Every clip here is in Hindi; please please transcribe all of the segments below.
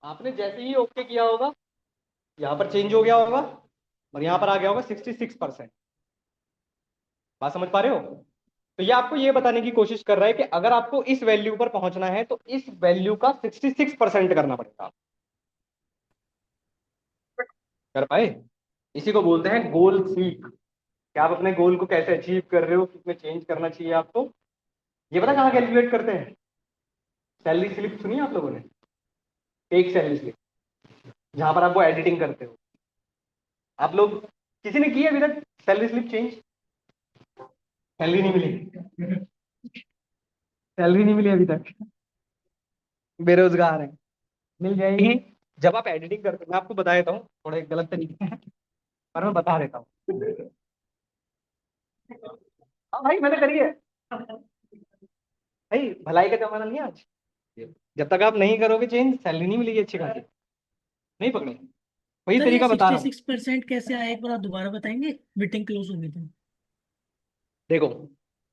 आपने जैसे ही ओके किया होगा, यहाँ पर चेंज हो गया होगा और यहाँ पर आ गया होगा 66%। बात समझ पा रहे हो? तो ये आपको ये बताने की कोशिश कर रहा है कि अगर आपको इस वैल्यू पर पहुंचना है तो इस वैल्यू का 66% करना पड़ेगा। कर पाए? इसी को बोलते हैं गोल सीक, कि आप अपने गोल को कैसे अचीव कर रहे हो, कितने चेंज करना चाहिए आपको। ये पता कहाँ कैलकुलेट करते हैं? सैलरी स्लिप सुनी है आप लोगों ने? एक सैलरी स्लिप, जहां पर आप वो एडिटिंग करते हो। आप लोग किसी ने की है अभी तक सैलरी स्लिप चेंज? सैलरी नहीं मिली? सैलरी नहीं मिली अभी तक? बेरोजगार है। मिल जाएगी जब आप एडिटिंग करते हो। मैं आपको बता देता हूँ, थोड़ा एक गलत तरीके है पर मैं बता देता हूँ। हाँ भाई, मैंने करी है भाई। भलाई का जमाना नहीं है आज। जब तक आप नहीं करोगे चेंज, सैलरी नहीं मिलेगी अच्छी खासी। नहीं पकड़े? वही सर ये तरीका बता सिक्सटी रहा हूँ। सिक्स परसेंट कैसे आया, एक बार आप दोबारा बताएंगे? मीटिंग क्लोज हो गई थी। देखो,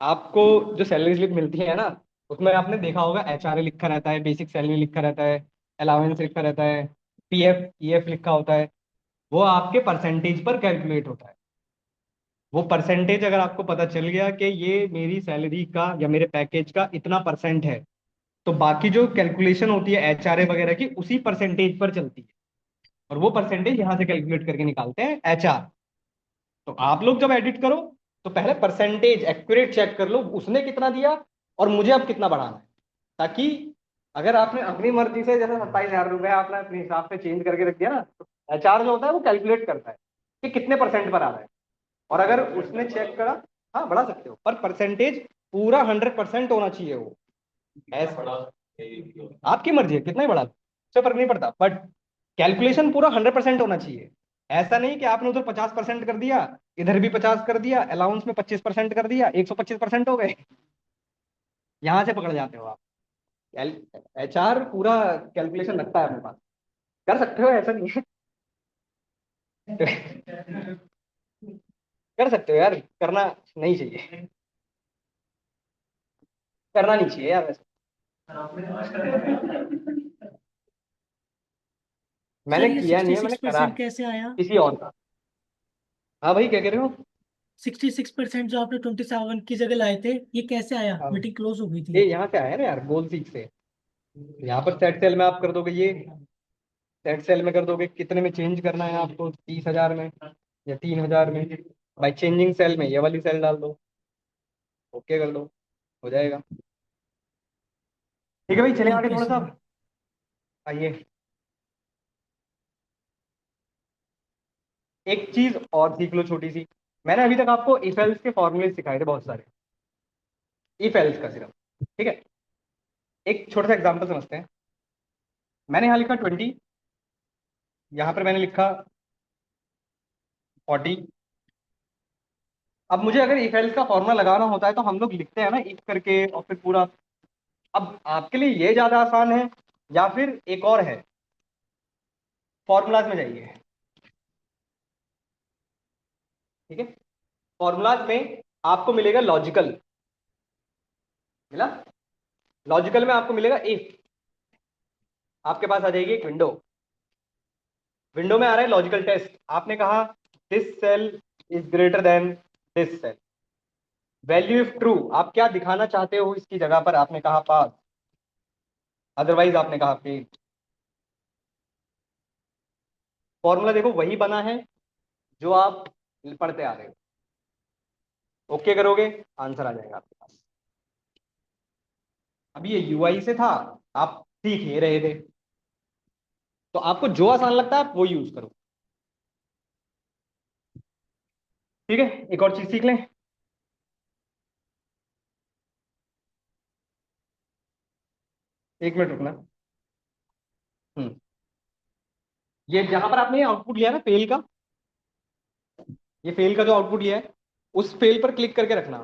आपको जो सैलरी स्लिप मिलती है ना, उसमें आपने देखा होगा एचआरए लिखा रहता है, बेसिक सैलरी लिखा रहता है, अलाउंस लिखा रहता है, पीएफ ईएफ लिखा होता है। वो आपके परसेंटेज पर कैलकुलेट होता है। वो परसेंटेज अगर आपको पता चल गया कि ये मेरी सैलरी का या मेरे पैकेज का इतना परसेंट है, तो बाकी जो कैलकुलेशन होती है एचआरए वगैरह की, उसी परसेंटेज पर चलती है। और वो परसेंटेज यहाँ से कैलकुलेट करके निकालते हैं एचआर। तो आप लोग जब एडिट करो तो पहले परसेंटेज एक्यूरेट चेक कर लो, उसने कितना दिया और मुझे अब कितना बढ़ाना है। ताकि अगर आपने अपनी मर्जी से जैसे 27,000 रुपए आपने अपने हिसाब से चेंज करके रख दिया ना, तो एचआर जो होता है वो कैलकुलेट करता है कि कितने परसेंट पर आ रहा है। और अगर उसने चेक करा, हाँ बढ़ा सकते हो, पर परसेंटेज पूरा 100% होना चाहिए वो। ऐसा आपकी मर्जी है कितना ही बढ़ा लो, उससे फर्क नहीं पड़ता, बट कैलकुलेशन पूरा 100% होना चाहिए। ऐसा नहीं कि आपने उधर 50% कर दिया, इधर भी 50 कर दिया, अलाउंस में 25% कर दिया, 125% हो गए। यहां से पकड़ जाते हो आप। एचआर पूरा कैलकुलेशन रखता है अपने पास। कर सकते हो, ऐसा नहीं है। कर सकते हो यार, करना नहीं चाहिए, करना नहीं चाहिए यार वैसे। सर मैंने ये किया नहीं सिक्सटी है, मैंने सिक्स करा परसेंट है कैसे आया? किसी और का। हाँ भाई, क्या कह रहे हो? 66% जो आपने 27 की जगह लाए थे, ये कैसे आया? हाँ, मीटिंग क्लोज हो गई थी। ये यहाँ से आया ना यार, गोल सीख से। यहाँ पर सेट सेल में आप कर दोगे ये, सेट सेल में कर दोगे, कितने में चेंज करना है आपको, 30,000 में या 3,000 में। भाई चेंजिंग सेल में ये वाली सेल डाल दो, ओके कर दो, हो जाएगा। ठीक है भाई, चले आगे ओके थोड़ा सा। सर। आइए, एक चीज और सीख लो छोटी सी। मैंने अभी तक आपको इफ एल्स के फॉर्मूले सिखाए थे बहुत सारे, इफ एल्स का सिर्फ। ठीक है, एक छोटा सा एग्जांपल समझते हैं। मैंने यहाँ लिखा 20, यहाँ पर मैंने लिखा 40। अब मुझे अगर इफ एल्स का फॉर्मूला लगाना होता है तो हम लोग लिखते हैं ना इफ करके और फिर पूरा। अब आपके लिए ये ज्यादा आसान है या फिर एक और है, फॉर्मूलाज में जाइए। ठीक है, फॉर्मूलाज में आपको मिलेगा लॉजिकल, मिला। लॉजिकल में आपको मिलेगा इफ। आपके पास आ जाएगी एक विंडो, विंडो में आ रहा है लॉजिकल टेस्ट। आपने कहा this cell is greater than this cell, value if true. आप क्या दिखाना चाहते हो इसकी जगह पर? आपने कहा पास, अदरवाइज आपने कहा फेल। फॉर्मूला देखो वही बना है जो आप पढ़ते आ रहे हो। ओके करोगे, आंसर आ जाएगा आपके पास। अभी ये यूआई से था, आप सीख ही रहे थे, तो आपको जो आसान लगता है आप वो यूज करो। ठीक है, एक और चीज सीख लें। 1 मिनट रुकना। हम्म, ये जहां पर आपने आउटपुट लिया ना फेल का, ये फेल का जो आउटपुट लिया है, उस फेल पर क्लिक करके रखना।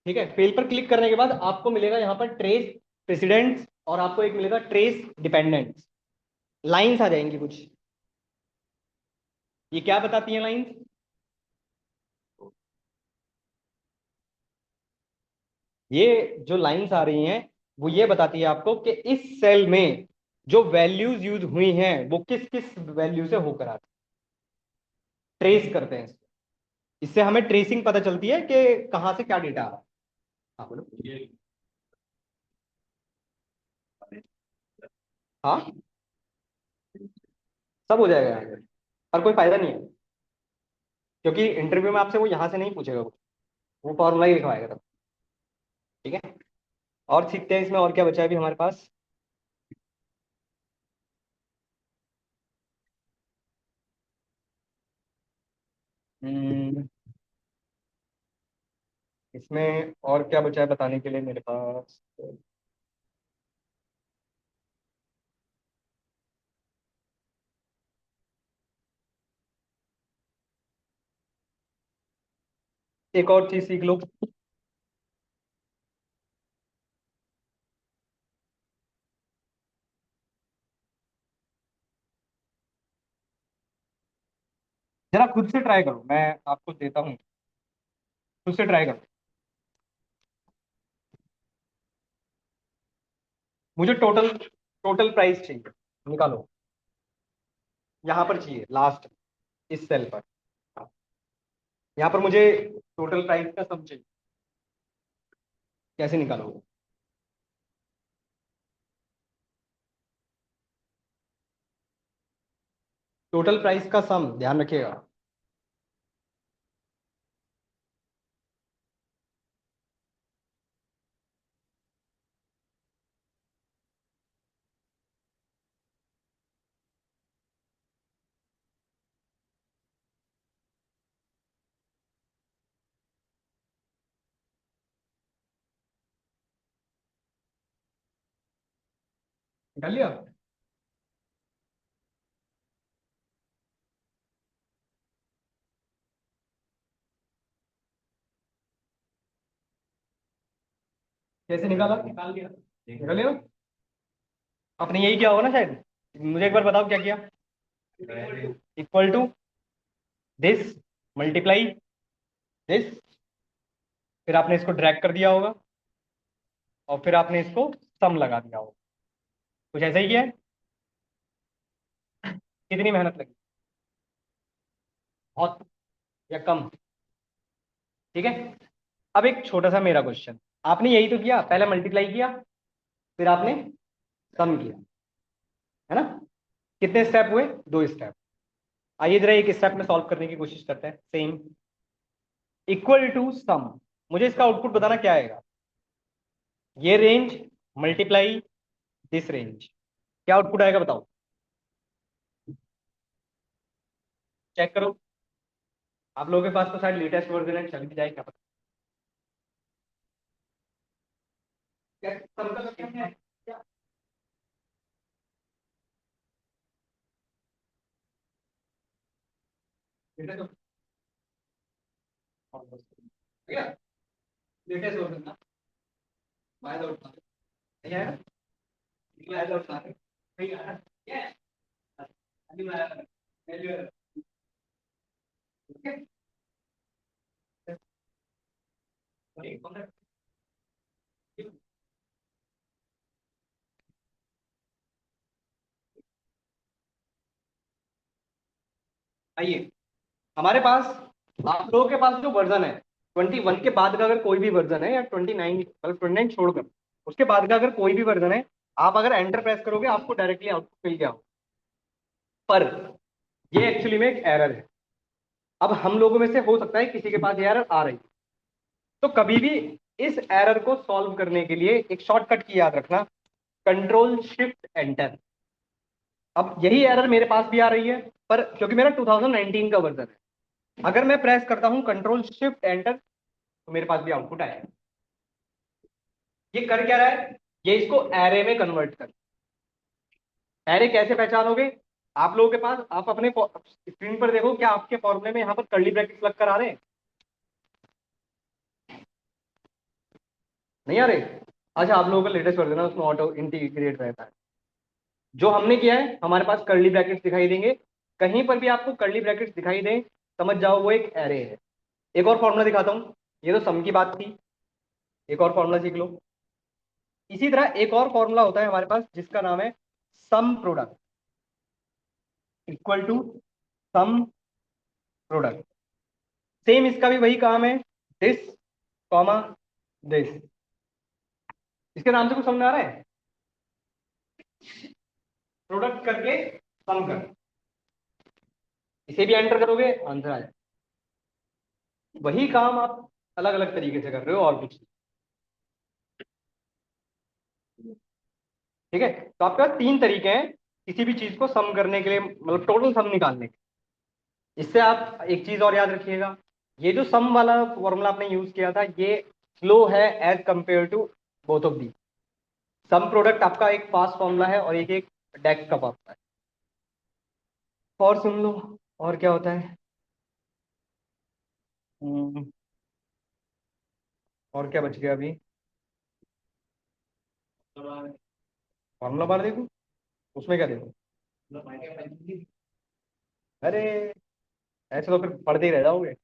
ठीक है, फेल पर क्लिक करने के बाद आपको मिलेगा यहाँ पर ट्रेस प्रेसिडेंट्स, और आपको एक मिलेगा ट्रेस डिपेंडेंट्स। लाइंस आ जाएंगी कुछ। ये क्या बताती हैं लाइंस? ये जो लाइंस आ रही हैं वो ये बताती है आपको कि इस सेल में जो वैल्यूज यूज हुई हैं वो किस किस वैल्यू से होकर आती, ट्रेस करते हैं इसको। इससे हमें ट्रेसिंग पता चलती है कि कहाँ से क्या डेटा आ रहा है। हाँ बोलो। हाँ, सब हो जाएगा यहाँ पे, पर कोई फायदा नहीं है, क्योंकि इंटरव्यू में आपसे वो यहाँ से नहीं पूछेगा, वो फॉर्मूला ही लिखवाएगा तब। ठीक है, और सीखते हैं इसमें और क्या बचा है अभी हमारे पास। हम्म, इसमें और क्या बचा है बताने के लिए मेरे पास। एक और चीज सीख लो। जरा खुद से ट्राई करो, मैं आपको देता हूँ, खुद से ट्राई करो। मुझे टोटल टोटल प्राइस चाहिए, निकालो। यहाँ पर चाहिए लास्ट, इस सेल पर। यहाँ पर मुझे टोटल प्राइस का सम चाहिए, कैसे निकालोगे। टोटल प्राइस का सम ध्यान रखिएगा। निकाल लिया। कैसे निकाला, निकाल लिया, निकाल लिया। आपने यही किया होगा ना शायद, मुझे एक बार बताओ क्या किया। Equal to this multiply this, फिर आपने इसको ड्रैग कर दिया होगा, और फिर आपने इसको सम लगा दिया होगा। कुछ ऐसा ही किया है। कितनी मेहनत लगी, बहुत या कम। ठीक है, अब एक छोटा सा मेरा क्वेश्चन। आपने यही तो किया, पहले मल्टीप्लाई किया, फिर आपने सम किया, है ना। कितने स्टेप हुए, दो स्टेप। आइए जरा एक स्टेप में सॉल्व करने की कोशिश करते हैं। सेम, इक्वल टू सम, मुझे इसका आउटपुट बताना क्या आएगा। ये रेंज मल्टीप्लाई दिस रेंज, क्या आउटपुट आएगा बताओ। चेक करो, आप लोगों के पास तो शायद लेटेस्ट वर्जन है, चल भी जाए क्या पता। क्या sum का क्या है? क्या? लेटेस्ट लेटेस्ट वर्जन ना, फायदा उठा नहीं आया, फायदा उठा नहीं आया, ये अभी मैं वैल्यू आइए हमारे पास, आप लोगों के पास जो वर्जन है 21 के बाद का अगर कोई भी वर्जन है, या 29, मतलब 29 छोड़कर उसके बाद का अगर कोई भी वर्जन है, आप अगर एंटर प्रेस करोगे आपको डायरेक्टली आउटपुट मिल गया हो। पर ये एक्चुअली में एक एरर है। अब हम लोगों में से हो सकता है किसी के पास ये एरर आ रही है, तो कभी भी इस एरर को सॉल्व करने के लिए एक शॉर्टकट की याद रखना, कंट्रोल शिफ्ट एंटर। अब यही एरर मेरे पास भी आ रही है, पर क्योंकि मेरा 2019 का वर्जन है, अगर मैं प्रेस करता हूं कंट्रोल शिफ्ट एंटर तो मेरे पास भी आउटपुट आएगा। ये कर क्या रहा है, ये इसको एरे में कन्वर्ट कर। एरे कैसे पहचानोगे, आप लोगों के पास, आप अपने स्क्रीन पर देखो, क्या आपके फॉर्मूले में यहाँ पर कर्ली ब्रैकेट्स लग कर आ रहे हैं, नहीं आ रहे। अच्छा, आप लोगों का लेटेस्ट वर्जन है उसमें ऑटो इंटीग्रेट रहता है। जो हमने किया है हमारे पास कर्ली ब्रैकेट्स दिखाई देंगे, कहीं पर भी आपको कर्ली ब्रैकेट्स दिखाई दें समझ जाओ वो एक एरे है। एक और फॉर्मूला दिखाता हूँ, ये तो सम की बात थी, एक और फॉर्मूला सीख लो। इसी तरह एक और फॉर्मूला होता है हमारे पास जिसका नाम है sum product equal to sum product. Same इसका भी वही काम है, दिस कॉमा दिस। इसके नाम से कुछ समझ में आ रहा है? प्रोडक्ट करके सम कर, इसे भी एंटर करोगे आंसर आ जाए। वही काम आप अलग अलग तरीके से कर रहे हो और कुछ नहीं। ठीक है, तो आपके पास तीन तरीके हैं किसी भी चीज को सम करने के लिए, मतलब टोटल सम निकालने के। इससे आप एक चीज और याद रखिएगा, ये जो सम वाला फॉर्मूला आपने यूज किया था ये स्लो है as compare to both of the. Sum product आपका एक फास्ट फॉर्मूला है और एक एक डेक का फॉर्मूला है। और सुन लो, और क्या होता है। हम्म, और क्या बच गया अभी? फॉर्मूला बार देखो, उसमें क्या देखो? अरे ऐसे तो फिर पढ़ते ही रह जाओगे।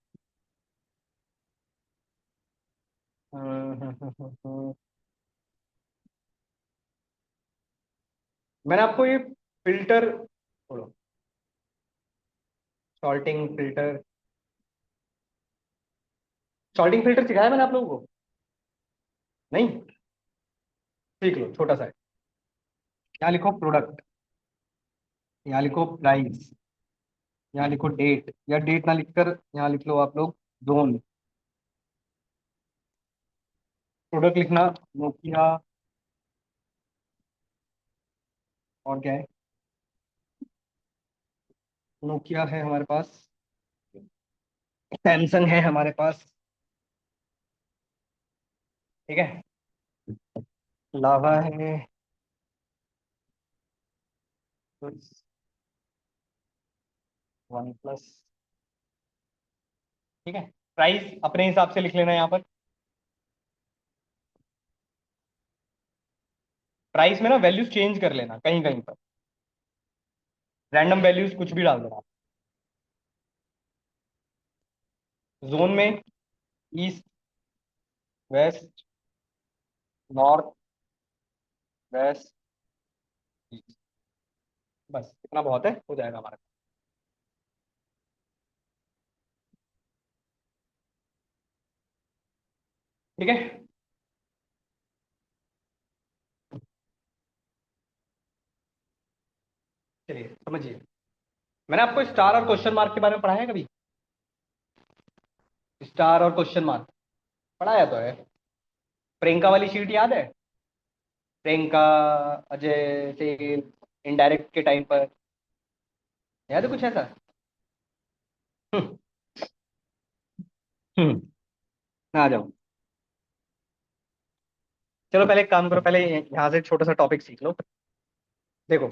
मैंने आपको ये फिल्टर, छोड़ो, सॉल्टिंग फिल्टर, सॉल्टिंग फिल्टर सिखाया मैंने आप लोगों को? नहीं? सीख लो, छोटा सा है। यहाँ लिखो प्रोडक्ट, यहाँ लिखो प्राइस, यहाँ लिखो डेट, या डेट ना लिखकर यहाँ लिख लो आप लोग जोन। प्रोडक्ट लिखना नोकिया, और क्या है, नोकिया है हमारे पास, सैमसंग है हमारे पास। ठीक है, लावा है, वन प्लस। ठीक है, प्राइस अपने हिसाब से लिख लेना यहाँ पर। प्राइस में ना वैल्यूज चेंज कर लेना कहीं कहीं पर, रैंडम वैल्यूज कुछ भी डाल देना। जोन में east, west, north, west, east, बस इतना बहुत है, हो जाएगा हमारा। ठीक है, चलिए समझिए। मैंने आपको स्टार और क्वेश्चन मार्क के बारे में पढ़ाया है कभी? स्टार और क्वेश्चन मार्क पढ़ाया तो है। प्रियंका वाली शीट याद है? प्रियंका, अजय से इनडायरेक्ट के टाइम पर, याद है कुछ ऐसा? हम्म। हम्म, आ जाओ। चलो पहले एक काम करो, पहले यहाँ से छोटा सा टॉपिक सीख लो। देखो,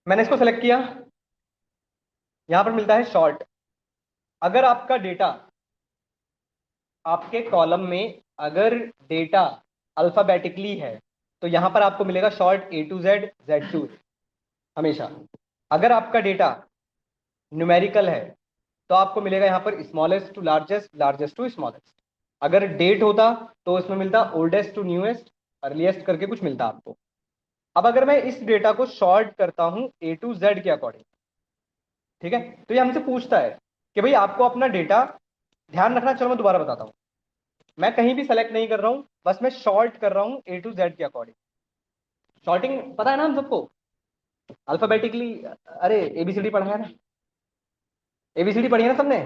मैंने इसको सेलेक्ट किया, यहाँ पर मिलता है शॉर्ट। अगर आपका डेटा आपके कॉलम में, अगर डेटा अल्फाबेटिकली है तो यहां पर आपको मिलेगा short A to Z, Z to, हमेशा। अगर आपका डेटा न्यूमेरिकल है तो आपको मिलेगा यहाँ पर smallest to largest, largest to smallest. अगर डेट होता तो इसमें मिलता ओल्डेस्ट टू न्यूएस्ट, अर्लीस्ट करके कुछ मिलता आपको। अब अगर मैं इस डेटा को शॉर्ट करता हूं A to Z के अकॉर्डिंग, ठीक है, तो ये हमसे पूछता है कि भाई आपको अपना डेटा, ध्यान रखना, चलो मैं दोबारा बताता हूं, मैं कहीं भी सेलेक्ट नहीं कर रहा हूं, बस मैं शॉर्ट कर रहा हूं A to Z के अकॉर्डिंग। शॉर्टिंग पता है ना हम सबको, अल्फाबेटिकली। अरे एबीसीडी पढ़ा है ना, एबीसीडी पढ़ी है ना सबने?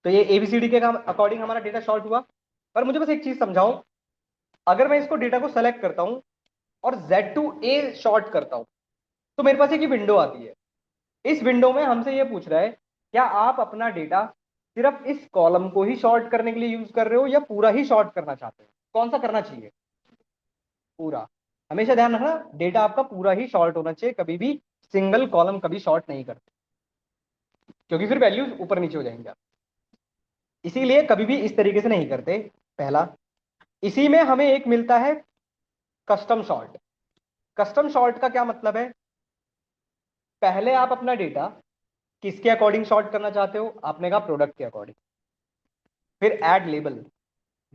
तो ये एबीसीडी के अकॉर्डिंग हमारा डेटा शॉर्ट हुआ। पर मुझे बस एक चीज समझाओ, अगर मैं इसको डेटा को सेलेक्ट करता हूं और Z to A शॉर्ट करता हूं तो मेरे पास एक विंडो आती है। इस विंडो में हमसे ये पूछ रहा है, क्या आप अपना डेटा सिर्फ इस कॉलम को ही शॉर्ट करने के लिए यूज कर रहे हो या पूरा ही शॉर्ट करना चाहते हो? कौन सा करना चाहिए? पूरा। हमेशा ध्यान रखना, डेटा आपका पूरा ही शॉर्ट होना चाहिए, कभी भी सिंगल कॉलम कभी शॉर्ट नहीं करते, क्योंकि फिर वैल्यूज ऊपर नीचे हो जाएंगे। इसीलिए कभी भी इस तरीके से नहीं करते। पहला, इसी में हमें एक मिलता है कस्टम शॉर्ट। कस्टम शॉर्ट का क्या मतलब है? पहले आप अपना डेटा किसके अकॉर्डिंग शॉर्ट करना चाहते हो? आपने कहा प्रोडक्ट के अकॉर्डिंग। फिर ऐड लेबल,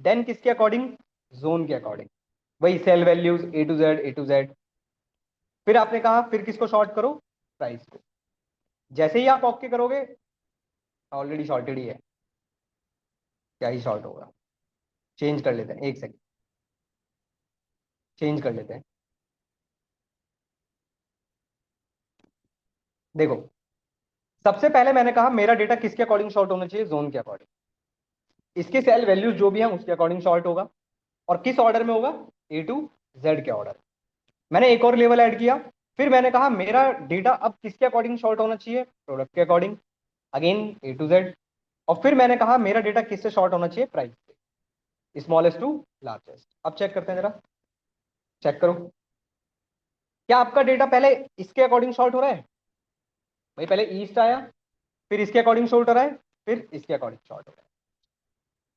देन किसके अकॉर्डिंग? जोन के अकॉर्डिंग। वही cell values A to Z A to Z. फिर आपने कहा फिर किसको शॉर्ट करो, प्राइस को। जैसे ही आप ओके करोगे, ऑलरेडी शॉर्टेड ही है, क्या ही शॉर्ट होगा। चेंज कर लेते हैं, एक सेकंड, चेंज कर लेते हैं। देखो, सबसे पहले मैंने कहा मेरा डेटा किसके अकॉर्डिंग शॉर्ट होना चाहिए, जोन के अकॉर्डिंग। इसके सेल वैल्यूज जो भी हैं उसके अकॉर्डिंग शॉर्ट होगा। और किस ऑर्डर में होगा, ए टू जेड के ऑर्डर। मैंने एक और लेवल ऐड किया। फिर मैंने कहा मेरा डेटा अब किसके अकॉर्डिंग शॉर्ट होना चाहिए, प्रोडक्ट के according, again A to Z. और फिर मैंने कहा मेरा डेटा किससे शॉर्ट होना चाहिए, प्राइस से, स्मॉलेस्ट टू लार्जेस्ट। अब चेक करते हैं जरा, चेक करो, क्या आपका डेटा पहले इसके अकॉर्डिंग शॉर्ट हो रहा है। भाई पहले ईस्ट आया, फिर इसके अकॉर्डिंग शॉर्ट हो रहा है, फिर इसके अकॉर्डिंग शॉर्ट हो रहा है।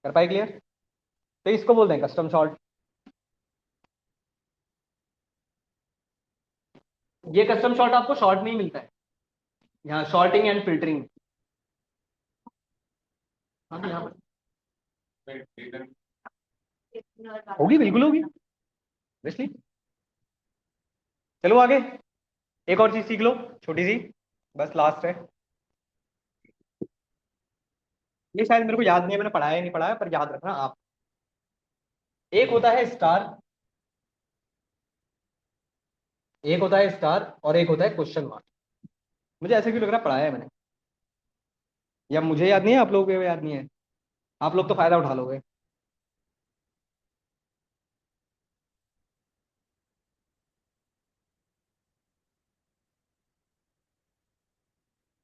कर पाए क्लियर। तो इसको बोलते हैं कस्टम शॉर्ट। ये कस्टम शॉर्ट आपको शॉर्ट में ही मिलता है, यहाँ शॉर्टिंग एंड फिल्टरिंग। हाँ यहाँ पर होगी, बिल्कुल होगी, ऑब्वियसली। चलो आगे, एक और चीज सीख लो, छोटी सी, बस लास्ट है। ये शायद मेरे को याद नहीं है, मैंने पढ़ाया नहीं पढ़ाया, पर याद रखना आप। एक होता है स्टार, एक होता है स्टार, और एक होता है क्वेश्चन मार्क। मुझे ऐसे क्यों लग रहा है पढ़ाया है मैंने, या मुझे याद नहीं है, आप लोगों को याद नहीं है। आप लोग तो फायदा उठा लोगे।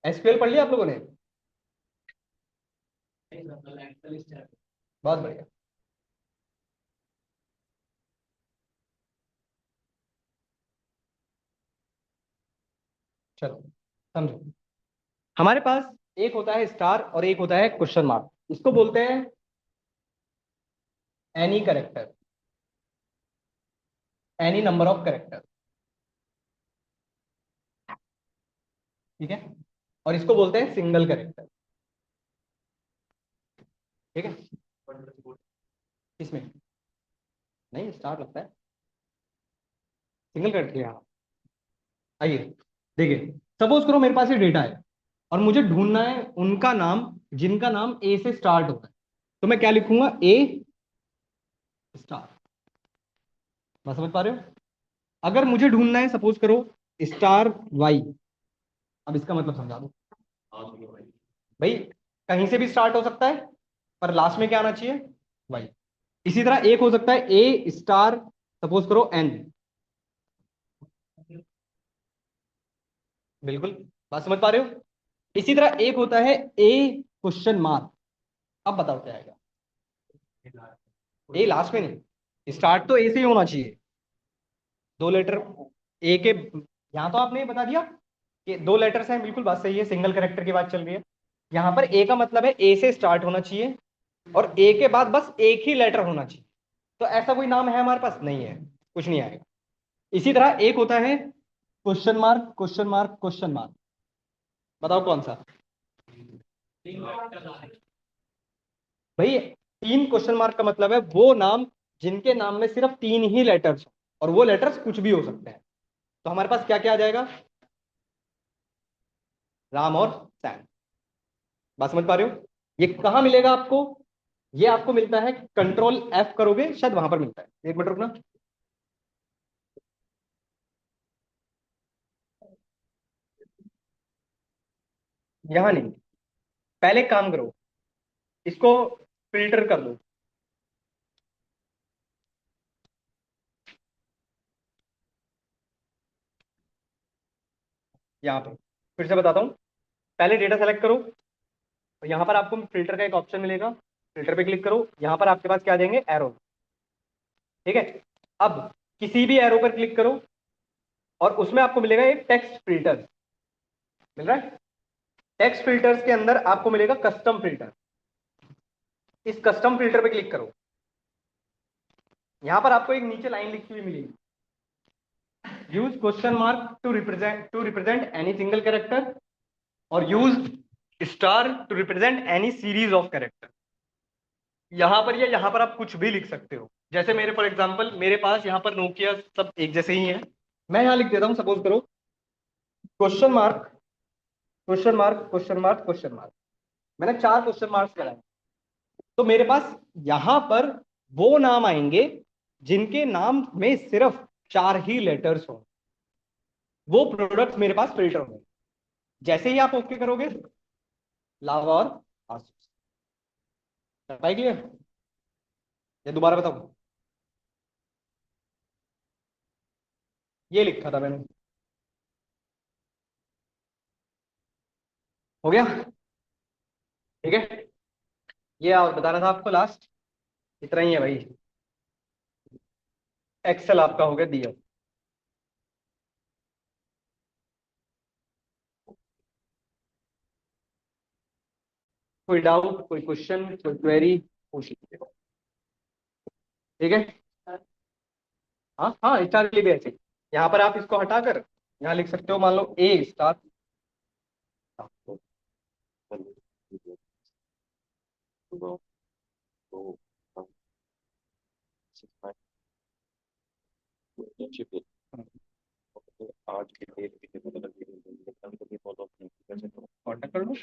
एसक्यूएल पढ़ लिया आप लोगों ने, बहुत बढ़िया। चलो समझो, हमारे पास एक होता है स्टार और एक होता है क्वेश्चन मार्क। इसको बोलते हैं any character, any number of character, ठीक है। और इसको बोलते हैं सिंगल करेक्टर, ठीक है। किसमें, नहीं स्टार लगता है, सिंगल करेक्टर यहाँ। आइए देखिए, सपोज करो मेरे पास ये डेटा है और मुझे ढूंढना है उनका नाम जिनका नाम ए से स्टार्ट होता है। तो मैं क्या लिखूंगा, ए स्टार। बात समझ पा रहे हो। अगर मुझे ढूंढना है सपोज करो स्टार वाई, अब इसका मतलब समझा दो भाई। कहीं से भी स्टार्ट हो सकता है, पर लास्ट में क्या आना चाहिए, वाई। इसी तरह एक हो सकता है ए स्टार, सपोज करो एन। बिल्कुल, बात समझ पा रहे हो। इसी तरह एक होता है ए क्वेश्चन मार्क। अब बताओ क्या आएगा, ए लास्ट में नहीं, स्टार्ट तो ए से ही होना चाहिए, दो लेटर ए के। यहां तो आपने बता दिया कि दो लेटर्स हैं, बिल्कुल बात सही है, सिंगल करेक्टर की बात चल रही है। यहां पर ए का मतलब है ए से स्टार्ट होना चाहिए, और ए के बाद बस एक ही लेटर होना चाहिए। तो ऐसा कोई नाम है हमारे पास, नहीं है, कुछ नहीं आएगा। इसी तरह एक होता है question mark question mark question mark. बताओ कौन सा, भाई तीन क्वेश्चन मार्क का मतलब है वो नाम जिनके नाम में सिर्फ तीन ही लेटर्स हो, और वो लेटर्स कुछ भी हो सकते हैं। तो हमारे पास क्या क्या आ जाएगा, राम और सैम। बात समझ पा रहे हो। ये कहां मिलेगा आपको, ये आपको मिलता है, कंट्रोल एफ करोगे शायद वहां पर मिलता है, एक मिनट रुकना। यहां नहीं, पहले एक काम करो, इसको फिल्टर कर दो। यहाँ पे फिर से बताता हूँ, पहले डेटा सेलेक्ट करो, और यहाँ पर आपको फिल्टर का एक ऑप्शन मिलेगा, फिल्टर पे क्लिक करो, यहाँ पर आपके पास क्या आ जाएंगे, एरो, ठीक है। अब किसी भी एरो पर क्लिक करो, और उसमें आपको मिलेगा एक टेक्स्ट फिल्टर, मिल रहा है। टेक्स्ट फिल्टर्स के अंदर आपको मिलेगा कस्टम फिल्टर। इस कस्टम फिल्टर पे क्लिक करो, यहां पर आपको एक नीचे लाइन लिखी हुई मिलेगी, use question mark to represent any single character, और use star to represent any series of character. यहाँ पर या यहाँ पर आप कुछ भी लिख सकते हो। जैसे मेरे फॉर एग्जांपल मेरे पास यहाँ पर नोकिया सब एक जैसे ही है। मैं यहाँ लिख देता हूँ, सपोज करो question mark, question mark, question mark, question mark. मैंने 4 क्वेश्चन मार्क्स लगाए। तो मेरे पास यहां पर वो नाम आएंगे जिनके नाम में सिर्फ 4 ही लेटर्स हो। वो प्रोडक्ट्स मेरे पास फिल्टर होंगे। जैसे ही आप ओके करोगे, लावा और आसूस। क्लियर? ये दोबारा बताऊं? ये लिखा था मैंने। हो गया? ठीक है। ये और बताना था आपको लास्ट। इतना ही है भाई। एक्सेल आपका हो गया दिया। कोई डाउट, कोई क्वेश्चन, कोई क्वेरी पूछ लीजिए। ठीक है। हाँ हाँ, स्टार के लिए भी ऐसे ही। यहाँ पर आप इसको हटाकर यहाँ लिख सकते हो, मान लो ए स्टार। कांटेक्ट कर लो।